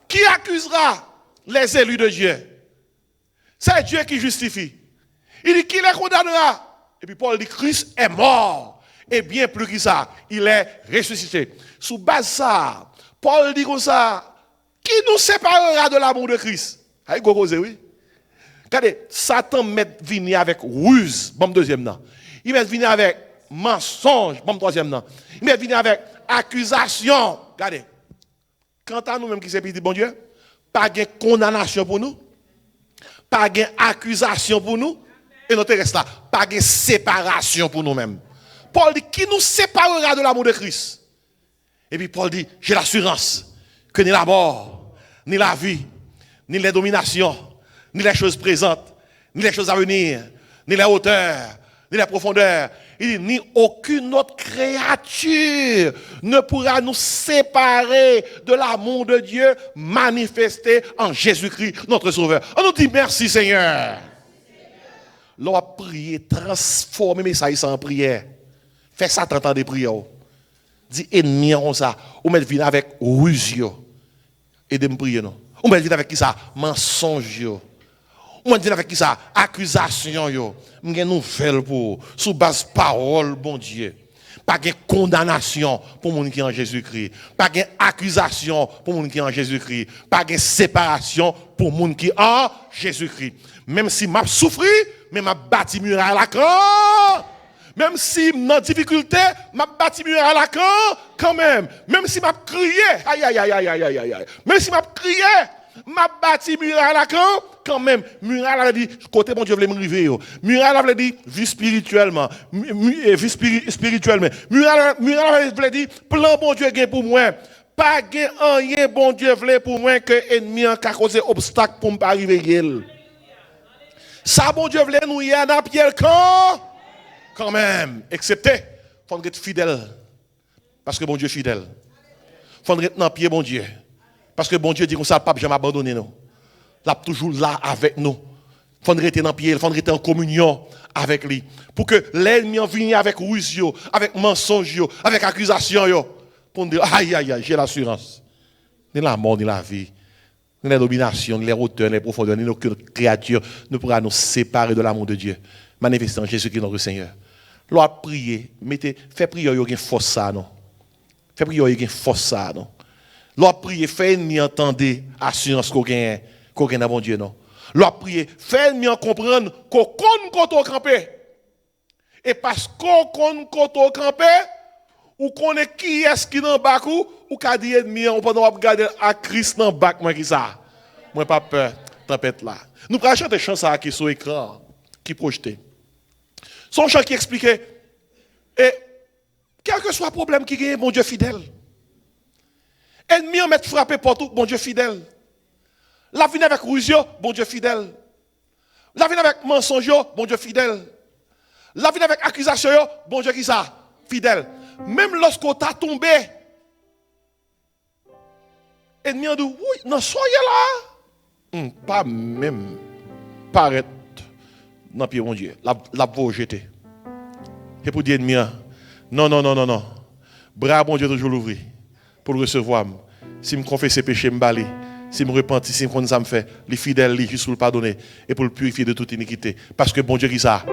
Speaker 1: qui accusera les élus de Dieu? C'est Dieu qui justifie. Il dit, qui les condamnera? Et puis Paul dit, Christ est mort. Et bien plus que ça, il est ressuscité. Sous base ça, Paul dit comme ça, qui nous séparera de l'amour de Christ? Aïe, oui. Regardez, Satan met venir avec ruse, bon deuxième nom. Il met venir avec mensonge, bon troisième nom. Il met venir avec accusation. Regardez, quant à nous-mêmes qui sommes petits, bon Dieu, pas de condamnation pour nous, pas de accusation pour nous, et notre reste là, pas de séparation pour nous-mêmes. Paul dit, qui nous séparera de l'amour de Christ? Et puis Paul dit, j'ai l'assurance que ni la mort, ni la vie, ni les dominations, ni les choses présentes, ni les choses à venir, ni les hauteurs, ni les profondeurs, il dit, ni aucune autre créature ne pourra nous séparer de l'amour de Dieu manifesté en Jésus-Christ, notre Sauveur. On nous dit merci Seigneur. L'on a prié, transformer mes messages en prière. Fais ça 30 ans de prière. Dis ennemi comme ça, ou met venir avec ruse et de me prier non. Ou met venir avec qui ça mensonge yo. Ou met venir avec qui ça accusation yo. M'gen nouvelle pour sous base parole bon Dieu. Pas de condamnation pour moun qui est en Jésus-Christ, pas de accusation pour moun qui est en Jésus-Christ, pas de séparation pour moun qui est en Jésus-Christ. Même si m'a souffri, mais m'a bâti muraille à la camp. Même si dans difficulté, m'a bâti muraille à la camp quand même. Même si m'a crié, aïe aïe aïe aïe aïe aïe aïe. Même si m'a crié, m'a bâti muraille à la camp quand même. Muraille a dit côté bon Dieu voulait me river yo. Muraille a dit vie spirituellement, vie spirituellement. Muraille a dit plan bon Dieu gain pour moi. Pas gain rien bon Dieu voulait pour moi que ennemi en causer obstacle pour me pas arriver. Ça bon Dieu voulait nous y a dans pied quand même, excepté, il faut être fidèle. Parce que bon Dieu est fidèle. Il faut être dans pied, bon Dieu. Parce que bon Dieu dit qu'on ne pas jamais abandonner nous. Il est toujours là avec nous. Il faut être dans pied, il faut être en communion avec lui. Pour que l'ennemi vienne avec ruse, avec mensonge, avec accusation. Pour nous dire, aïe, aïe, aïe, j'ai l'assurance. Ni la mort, ni la vie, ni la domination, ni les hauteurs, ni les profondeurs, ni aucune créature ne pourra nous séparer de l'amour de Dieu. Manifestant Jésus-Christ notre Seigneur. L'on prier, fais prier, il y a une force ça, non? Fais prier, il y a une force ça, non? L'on prier, fais ennemi entendre assurance qu'on gagne dans bon Dieu, non? L'on prier, fais ennemi comprendre qu'on compte camper. Et parce qu'on compte camper, ou qu'on est qui est-ce qui dans bac ou qu'a dit ennemi, on peut regarder à Christ dans bac, moi qui ça? Moi pas peur, tempête là. Nous allons chanter chanson qui sur écran, qui projeté. Son chant qui expliquait, et quel que soit le problème qui gagne, bon Dieu fidèle. Ennemi en mettre frapper partout, bon Dieu fidèle. La vie avec rusio, bon Dieu fidèle. La vie avec mensonge, bon Dieu fidèle. La vie avec accusation, bon Dieu qui ça? Fidèle. Même lorsqu'on t'a tombé, ennemi a dit, oui, non, soyez là. Pas même paraître dans le pied, mon Dieu. La peau jeter. Et pour dire ennemi, non. Bras, bon Dieu, toujours l'ouvrir pour le recevoir. Si je confesse ses péchés, je me si je me repentis, si je me ça me fait, les fidèles, juste pour le pardonner et pour le purifier de toute iniquité. Parce que bon Dieu qui ça?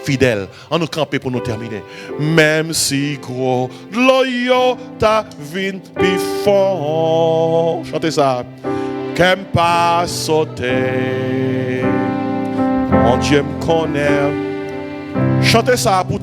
Speaker 1: Fidèle. On nous camper pour nous terminer. Même si gros, l'oyo ta vin pifon. Chantez ça. Qu'aime pas sauter. Mon Dieu me connaît. Chantez ça pour